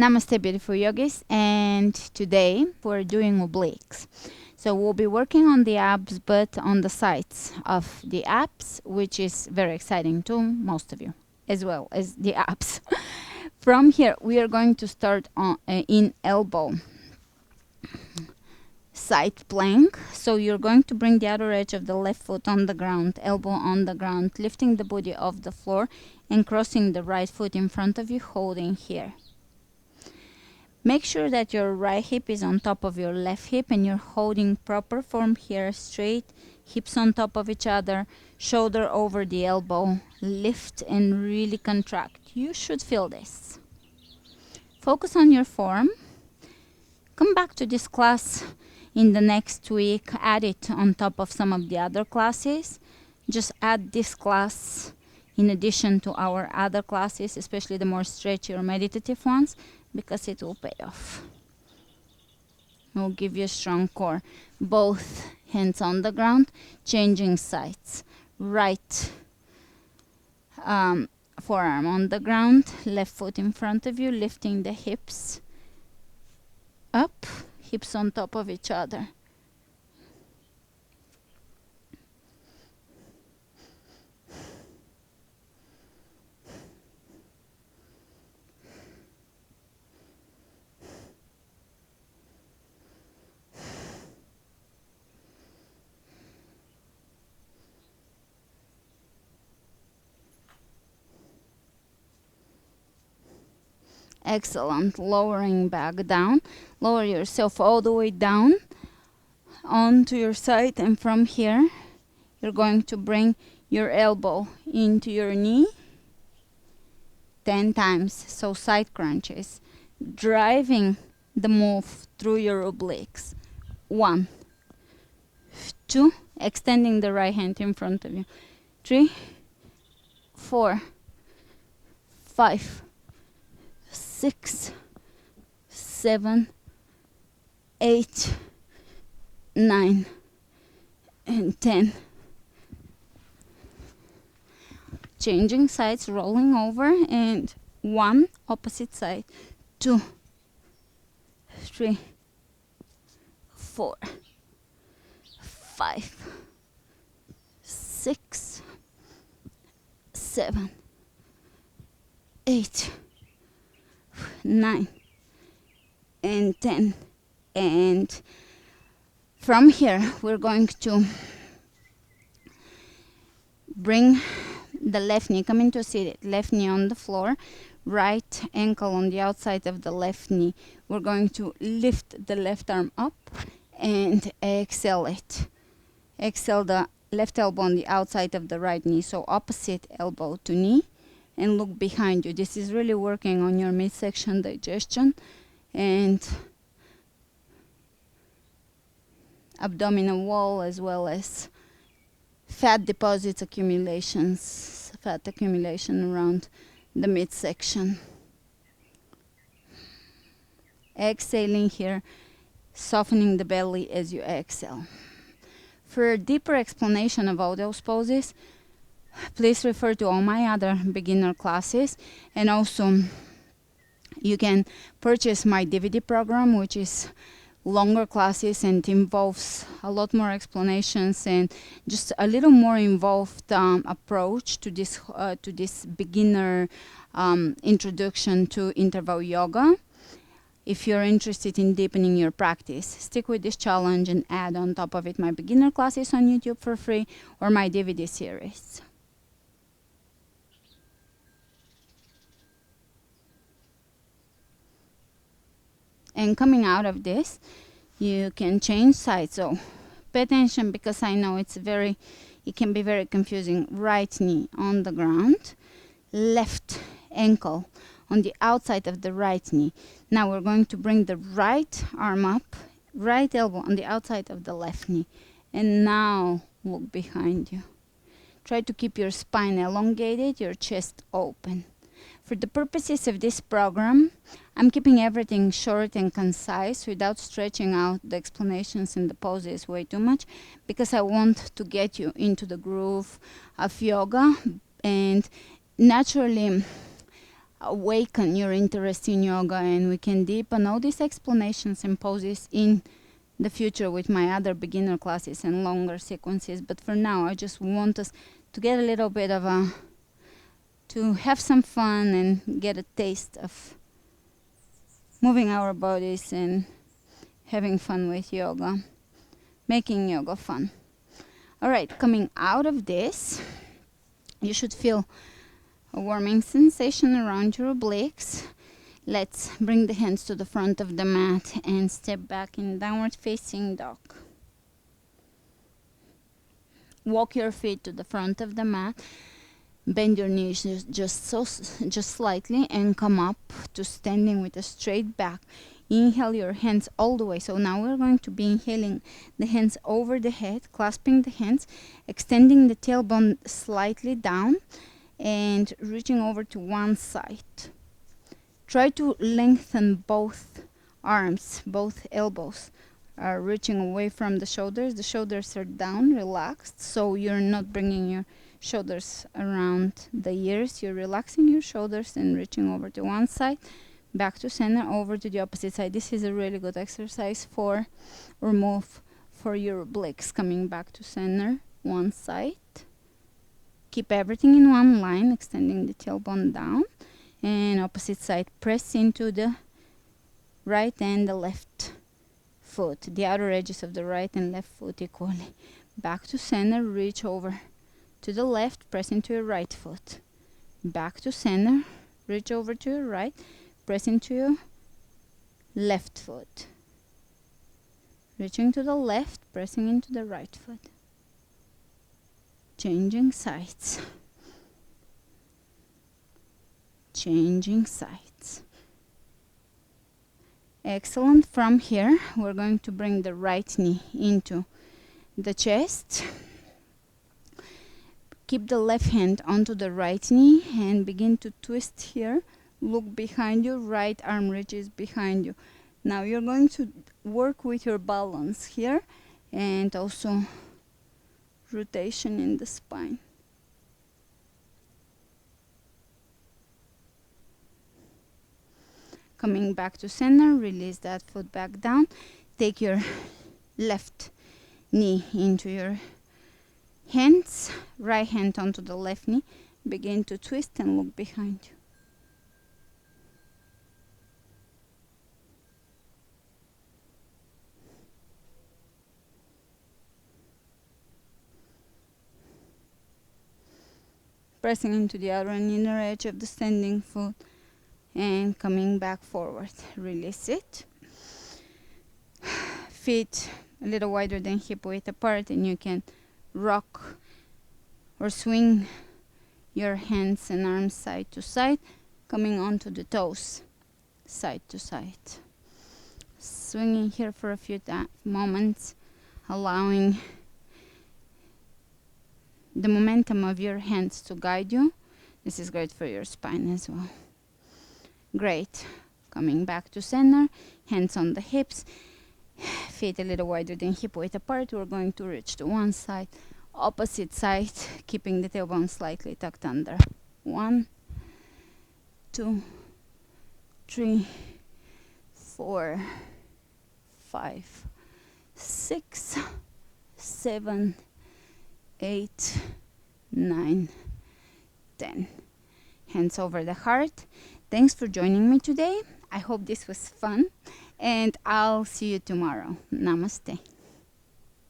Namaste, beautiful yogis, and today we're doing obliques. So we'll be working on the abs, but on the sides of the abs, which is very exciting to most of you, as well as the abs. From here, we are going to start on in elbow side plank. So you're going to bring the outer edge of the left foot on the ground, elbow on the ground, lifting the body off the floor and crossing the right foot in front of you, holding here. Make sure that your right hip is on top of your left hip and you're holding proper form here, straight, hips on top of each other, shoulder over the elbow, lift and really contract. You should feel this. Focus on your form. Come back to this class in the next week. Add it on top of some of the other classes. Just add this class in addition to our other classes, especially the more stretchy or meditative ones, because it will pay off. It will give you a strong core. Both hands on the ground, changing sides. Right forearm on the ground, left foot in front of you, lifting the hips up, hips on top of each other. Excellent. Lowering back down. Lower yourself all the way down onto your side, and from here you're going to bring your elbow into your knee 10 times. So side crunches, driving the move through your obliques. 1, 2, extending the right hand in front of you. 3, 4, 5, 6, 7, 8, 9, and 10. Changing sides, rolling over, and 1, opposite side. 2, 3, 4, 5, 6, 7, 8, 9, and 10. And from here we're going to bring the left knee, come into seated, left knee on the floor, right ankle on the outside of the left knee. We're going to lift the left arm up and exhale it. Exhale the left elbow on the outside of the right knee, so opposite elbow to knee, and look behind you. This is really working on your midsection digestion and abdominal wall, as well as fat deposits accumulations, fat accumulation around the midsection. Exhaling here, softening the belly as you exhale. For a deeper explanation of all those poses, please refer to all my other beginner classes, and also you can purchase my DVD program, which is longer classes and involves a lot more explanations and just a little more involved approach to this beginner introduction to interval yoga. If you're interested in deepening your practice, stick with this challenge and add on top of it my beginner classes on YouTube for free or my DVD series. And coming out of this, you can change sides. So pay attention, because I know it can be very confusing. Right knee on the ground, left ankle on the outside of the right knee. Now we're going to bring the right arm up, right elbow on the outside of the left knee. And now look behind you. Try to keep your spine elongated, your chest open. For the purposes of this program, I'm keeping everything short and concise without stretching out the explanations and the poses way too much, because I want to get you into the groove of yoga. And naturally, awaken your interest in yoga, and we can deepen all these explanations and poses in the future with my other beginner classes and longer sequences. But for now, I just want us to get a little bit of to have some fun and get a taste of moving our bodies and having fun with yoga, making yoga fun. All right, coming out of this, you should feel a warming sensation around your obliques. Let's bring the hands to the front of the mat and step back in downward facing dog. Walk your feet to the front of the mat. Bend your knees just slightly and come up to standing with a straight back. Inhale your hands all the way. So now we're going to be inhaling the hands over the head, clasping the hands, extending the tailbone slightly down and reaching over to one side. Try to lengthen both arms, both elbows are reaching away from the shoulders. The shoulders are down, relaxed, so you're not bringing your shoulders around the ears. You're relaxing your shoulders and reaching over to one side, back to center, over to the opposite side. This is a really good exercise for or move for your obliques. Coming back to center, one side. Keep everything in one line, extending the tailbone down. And opposite side, press into the right and the left foot, the outer edges of the right and left foot equally. Back to center, reach over to the left, press into your right foot. Back to center, reach over to your right, press into your left foot. Reaching to the left, pressing into the right foot. Changing sides. Changing sides. Excellent. From here, we're going to bring the right knee into the chest. Keep the left hand onto the right knee and begin to twist here. Look behind you, right arm reaches behind you. Now you're going to work with your balance here and also rotation in the spine. Coming back to center, release that foot back down. Take your left knee into your hands, right hand onto the left knee. Begin to twist and look behind you. Pressing into the outer and inner edge of the standing foot and coming back forward. Release it. Feet a little wider than hip width apart, and you can rock or swing your hands and arms side to side, coming onto the toes side to side. Swinging here for a few moments, allowing the momentum of your hands to guide you. This is great for your spine as well. Great. Coming back to center, hands on the hips, feet a little wider than hip width apart. We're going to reach to one side, opposite side, keeping the tailbone slightly tucked under. 1, 2, 3, 4, 5, 6, 7, 8, 9, 10. Hands over the heart. Thanks for joining me today. I hope this was fun, and I'll see you tomorrow. Namaste.